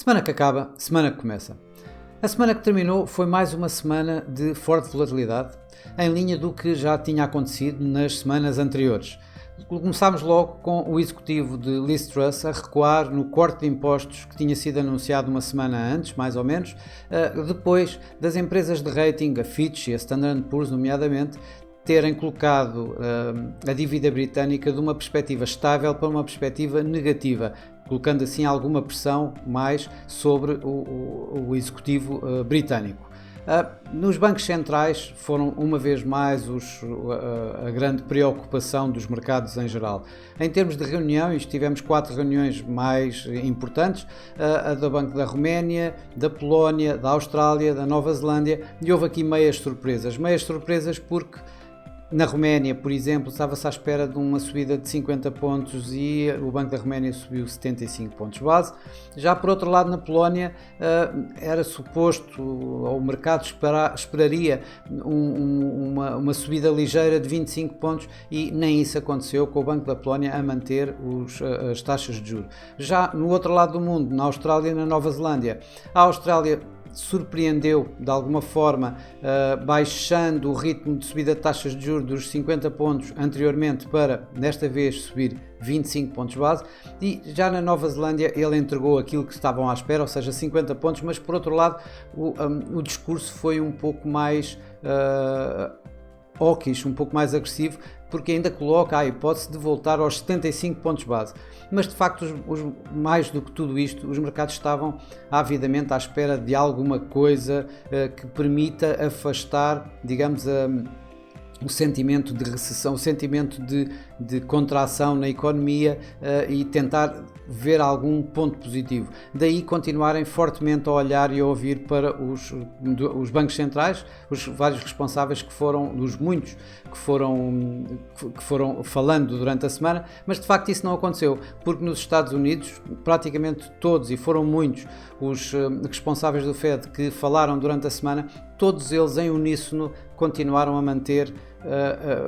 Semana que acaba, semana que começa. A semana que terminou foi mais uma semana de forte volatilidade, em linha do que já tinha acontecido nas semanas anteriores. Começámos logo com o executivo de Liz Truss a recuar no corte de impostos que tinha sido anunciado uma semana antes, mais ou menos, depois das empresas de rating, a Fitch e a Standard & Poor's, nomeadamente, terem colocado a dívida britânica de uma perspectiva estável para uma perspectiva negativa, colocando assim alguma pressão mais sobre o executivo britânico. Nos bancos centrais foram uma vez mais a grande preocupação dos mercados em geral. Em termos de reuniões, tivemos 4 reuniões mais importantes, a do Banco da Roménia, da Polónia, da Austrália, da Nova Zelândia, e houve aqui meias surpresas porque na Roménia, por exemplo, estava-se à espera de uma subida de 50 pontos e o Banco da Roménia subiu 75 pontos base. Já por outro lado, na Polónia, era suposto, ou o mercado esperaria uma subida ligeira de 25 pontos e nem isso aconteceu, com o Banco da Polónia a manter as taxas de juros. Já no outro lado do mundo, na Austrália e na Nova Zelândia, a Austrália surpreendeu de alguma forma, baixando o ritmo de subida de taxas de juros dos 50 pontos anteriormente para, desta vez, subir 25 pontos base, e já na Nova Zelândia ele entregou aquilo que estavam à espera, ou seja, 50 pontos, mas por outro lado o discurso foi um pouco mais hawkish, um pouco mais agressivo, porque ainda coloca a hipótese de voltar aos 75 pontos base. Mas de facto, mais do que tudo isto, os mercados estavam avidamente à espera de alguma coisa que permita afastar, digamos, o sentimento de recessão, o sentimento de contração na economia e tentar ver algum ponto positivo. Daí continuarem fortemente a olhar e a ouvir para os bancos centrais, os vários responsáveis que foram, os muitos que foram falando durante a semana, mas de facto isso não aconteceu, porque nos Estados Unidos praticamente todos, e foram muitos, os responsáveis do Fed que falaram durante a semana, todos eles em uníssono continuaram a manter,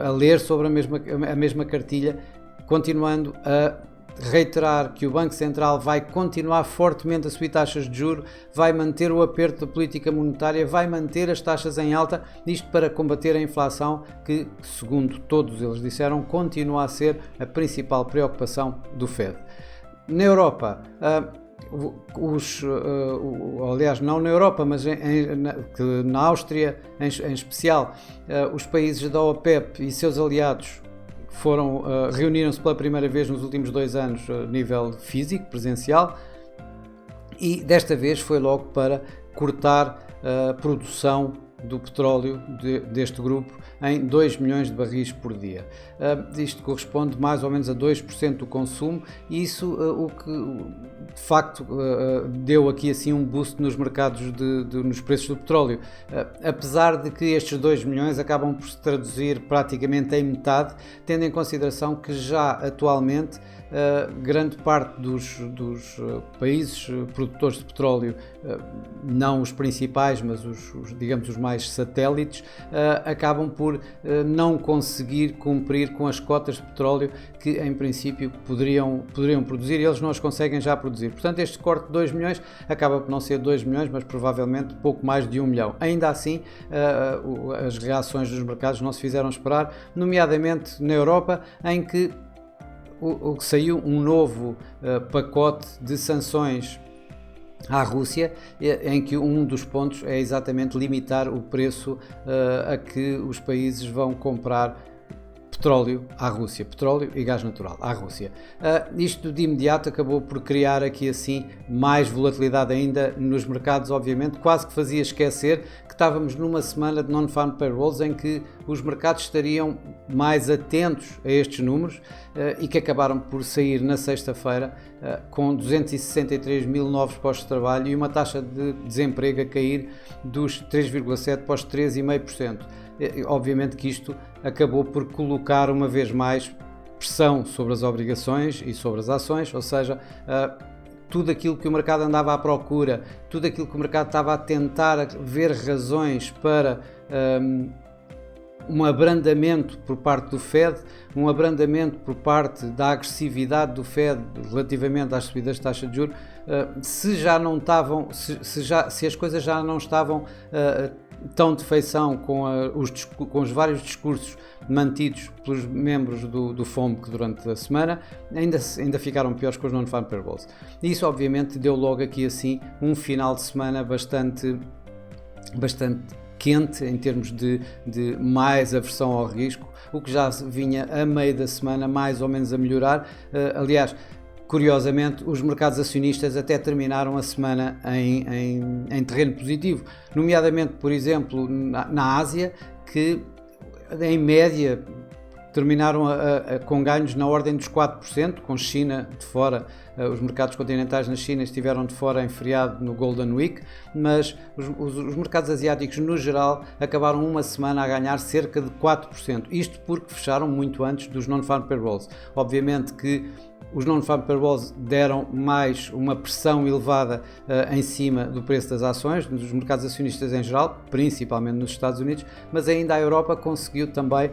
a ler sobre a mesma cartilha, continuando a reiterar que o Banco Central vai continuar fortemente a subir taxas de juros, vai manter o aperto da política monetária, vai manter as taxas em alta, isto para combater a inflação que, segundo todos eles disseram, continua a ser a principal preocupação do Fed. Na Europa, aliás, não na Europa, mas na Áustria em especial, os países da OPEP e seus aliados reuniram-se pela primeira vez nos últimos 2 anos a nível físico, presencial, e desta vez foi logo para cortar a produção do petróleo deste grupo em 2 milhões de barris por dia. Isto corresponde mais ou menos a 2% do consumo, e isso o que de facto deu aqui assim um boost nos mercados nos preços do petróleo, apesar de que estes 2 milhões acabam por se traduzir praticamente em metade, tendo em consideração que já atualmente grande parte dos países produtores de petróleo, não os principais, mas digamos os mais satélites, acabam por não conseguir cumprir com as cotas de petróleo que em princípio poderiam produzir, e eles não as conseguem já produzir. Portanto, este corte de 2 milhões acaba por não ser 2 milhões, mas provavelmente pouco mais de 1 milhão. Ainda assim, as reações dos mercados não se fizeram esperar, nomeadamente na Europa, em que saiu um novo pacote de sanções à Rússia, em que um dos pontos é exatamente limitar o preço a que os países vão comprar petróleo à Rússia, petróleo e gás natural à Rússia. Isto de imediato acabou por criar aqui assim mais volatilidade ainda nos mercados, obviamente, quase que fazia esquecer que estávamos numa semana de non-farm payrolls em que os mercados estariam mais atentos a estes números e que acabaram por sair na sexta-feira com 263 mil novos postos de trabalho e uma taxa de desemprego a cair dos 3,7% para os 3,5%. Obviamente que isto acabou por colocar uma vez mais pressão sobre as obrigações e sobre as ações, ou seja, tudo aquilo que o mercado andava à procura, tudo aquilo que o mercado estava a tentar ver razões para um abrandamento por parte do Fed, um abrandamento por parte da agressividade do Fed relativamente às subidas de taxa de juros, se as coisas já não estavam tão de feição com os vários discursos mantidos pelos membros do FOMC durante a semana, ainda ficaram piores com os non-farm payrolls. E isso obviamente deu logo aqui assim um final de semana bastante quente em termos de mais aversão ao risco, o que já vinha a meio da semana mais ou menos a melhorar. Aliás, curiosamente, os mercados acionistas até terminaram a semana em terreno positivo, nomeadamente, por exemplo, na Ásia, que em média terminaram com ganhos na ordem dos 4%, com China de fora. Os mercados continentais na China estiveram de fora em feriado no Golden Week, mas os mercados asiáticos no geral acabaram uma semana a ganhar cerca de 4%, isto porque fecharam muito antes dos non-farm payrolls. Obviamente que os non-farm payrolls deram mais uma pressão elevada em cima do preço das ações, dos mercados acionistas em geral, principalmente nos Estados Unidos, mas ainda a Europa conseguiu também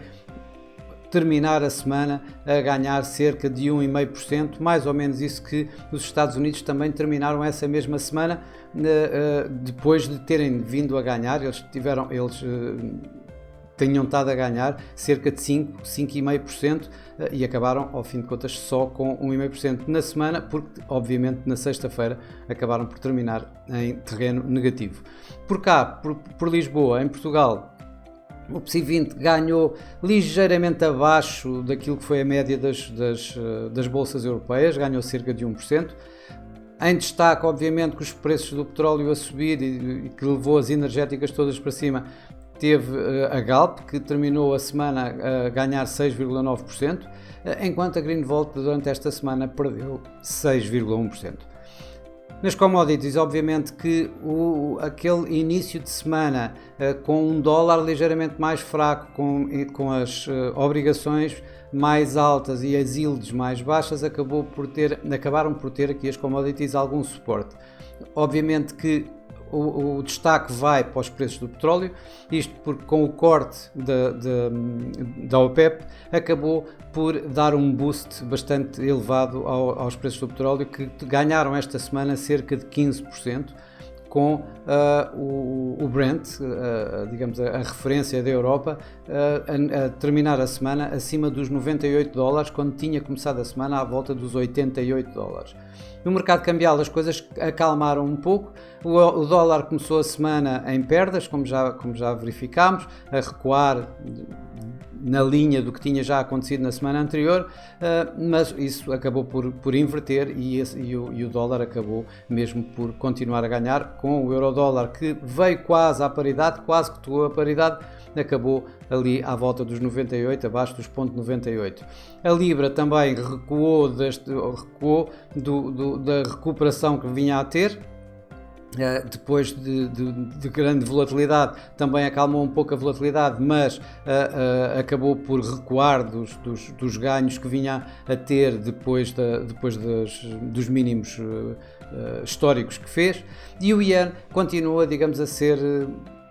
terminar a semana a ganhar cerca de 1,5%, mais ou menos isso que os Estados Unidos também terminaram essa mesma semana, depois de terem vindo a ganhar, eles tinham estado a ganhar cerca de 5,5% e acabaram, ao fim de contas, só com 1,5% na semana, porque, obviamente, na sexta-feira acabaram por terminar em terreno negativo. Por cá, por Lisboa, em Portugal, o PSI 20 ganhou ligeiramente abaixo daquilo que foi a média das bolsas europeias, ganhou cerca de 1%. Em destaque, obviamente, que os preços do petróleo a subir e que levou as energéticas todas para cima, teve a Galp, que terminou a semana a ganhar 6,9%, enquanto a Greenvolt durante esta semana perdeu 6,1%. Nas commodities, obviamente que aquele início de semana com um dólar ligeiramente mais fraco, com as obrigações mais altas e as yields mais baixas, acabaram por ter aqui as commodities algum suporte. Obviamente que o destaque vai para os preços do petróleo, isto porque com o corte da OPEP acabou por dar um boost bastante elevado aos preços do petróleo, que ganharam esta semana cerca de 15%, com o Brent, digamos a referência da Europa, a terminar a semana acima dos $98, quando tinha começado a semana à volta dos $88. No mercado cambial as coisas acalmaram um pouco, o dólar começou a semana em perdas, como já verificámos, a recuar na linha do que tinha já acontecido na semana anterior, mas isso acabou por inverter e o dólar acabou mesmo por continuar a ganhar, com o euro-dólar que veio quase à paridade, quase que tocou a paridade, acabou ali à volta dos 98, abaixo dos 0,98. A Libra também recuou da recuperação que vinha a ter, depois de grande volatilidade, também acalmou um pouco a volatilidade, mas acabou por recuar dos ganhos que vinha a ter depois dos mínimos históricos que fez, e o Ian continua, digamos, a ser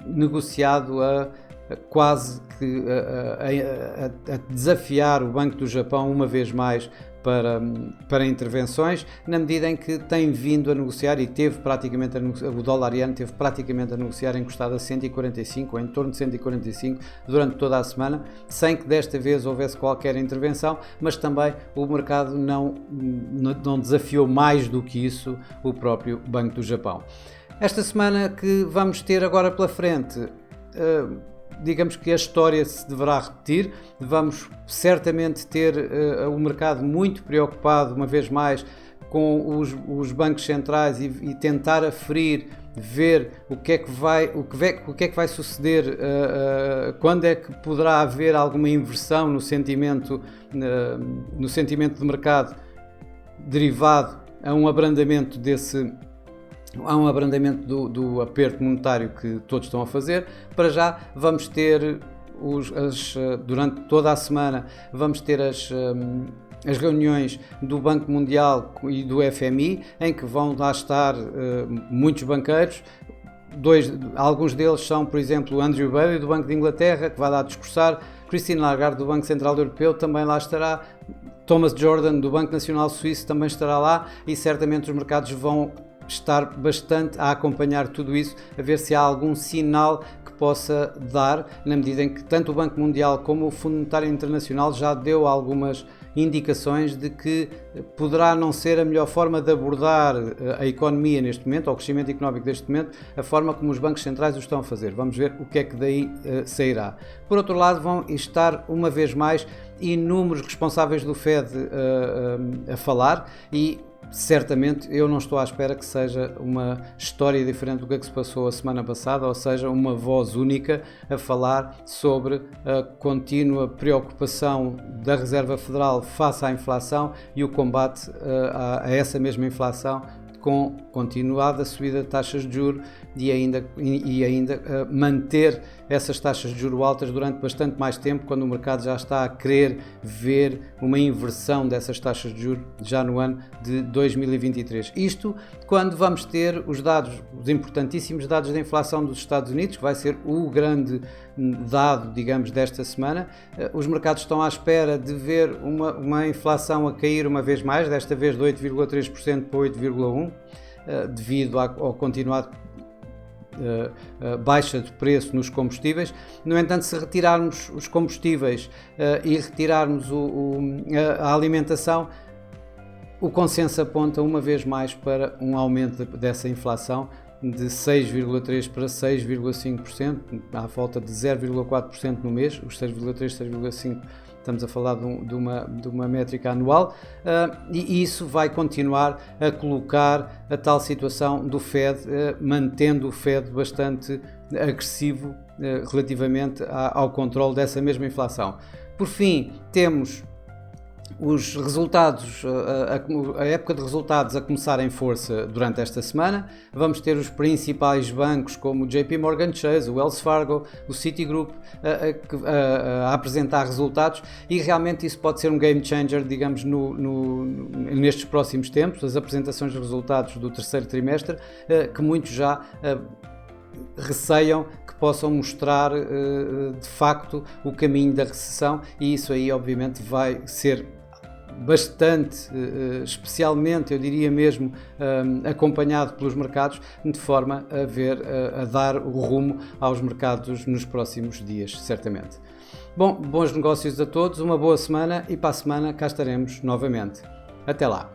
negociado quase que a desafiar o Banco do Japão uma vez mais para intervenções, na medida em que tem vindo a negociar e teve praticamente o dólar iene teve praticamente a negociar encostado a 145, ou em torno de 145, durante toda a semana, sem que desta vez houvesse qualquer intervenção, mas também o mercado não desafiou mais do que isso o próprio Banco do Japão. Esta semana que vamos ter agora pela frente, digamos que a história se deverá repetir. Vamos certamente ter o mercado muito preocupado, uma vez mais, com os bancos centrais e tentar aferir, ver o que é que vai suceder, quando é que poderá haver alguma inversão no sentimento de mercado derivado a um abrandamento do aperto monetário que todos estão a fazer. Para já vamos ter durante toda a semana vamos ter as reuniões do Banco Mundial e do FMI, em que vão lá estar muitos banqueiros, alguns deles são, por exemplo, Andrew Bailey do Banco de Inglaterra, que vai lá discursar, Christine Lagarde do Banco Central Europeu também lá estará, Thomas Jordan do Banco Nacional Suíço também estará lá, e certamente os mercados vão estar bastante a acompanhar tudo isso, a ver se há algum sinal que possa dar, na medida em que tanto o Banco Mundial como o Fundo Monetário Internacional já deu algumas indicações de que poderá não ser a melhor forma de abordar a economia neste momento, ou o crescimento económico deste momento, a forma como os bancos centrais o estão a fazer. Vamos ver o que é que daí sairá. Por outro lado, vão estar uma vez mais inúmeros responsáveis do Fed a falar, e certamente eu não estou à espera que seja uma história diferente do que se passou a semana passada, ou seja, uma voz única a falar sobre a contínua preocupação da Reserva Federal face à inflação e o combate a essa mesma inflação, com continuada subida de taxas de juros e ainda manter essas taxas de juros altas durante bastante mais tempo, quando o mercado já está a querer ver uma inversão dessas taxas de juros já no ano de 2023. Isto quando vamos ter os dados, os importantíssimos dados da inflação dos Estados Unidos, que vai ser o grande dado, digamos, desta semana. Os mercados estão à espera de ver uma inflação a cair uma vez mais, desta vez de 8,3% para 8,1%, devido ao continuado baixa de preço nos combustíveis. No entanto, se retirarmos os combustíveis e retirarmos a alimentação, o consenso aponta uma vez mais para um aumento dessa inflação de 6,3% para 6,5%, à volta de 0,4% no mês. Os 6,3%, 6,5%, estamos a falar de uma métrica anual, e isso vai continuar a colocar a tal situação do Fed, mantendo o Fed bastante agressivo relativamente ao controle dessa mesma inflação. Por fim, temos os resultados, a época de resultados a começar em força durante esta semana. Vamos ter os principais bancos como o JP Morgan Chase, o Wells Fargo, o Citigroup a apresentar resultados, e realmente isso pode ser um game changer, digamos, nestes próximos tempos, as apresentações de resultados do terceiro trimestre, que muitos já receiam que possam mostrar de facto o caminho da recessão, e isso aí obviamente vai ser bastante, especialmente, eu diria mesmo, acompanhado pelos mercados, de forma a dar o rumo aos mercados nos próximos dias, certamente. Bom, bons negócios a todos, uma boa semana, e para a semana cá estaremos novamente. Até lá!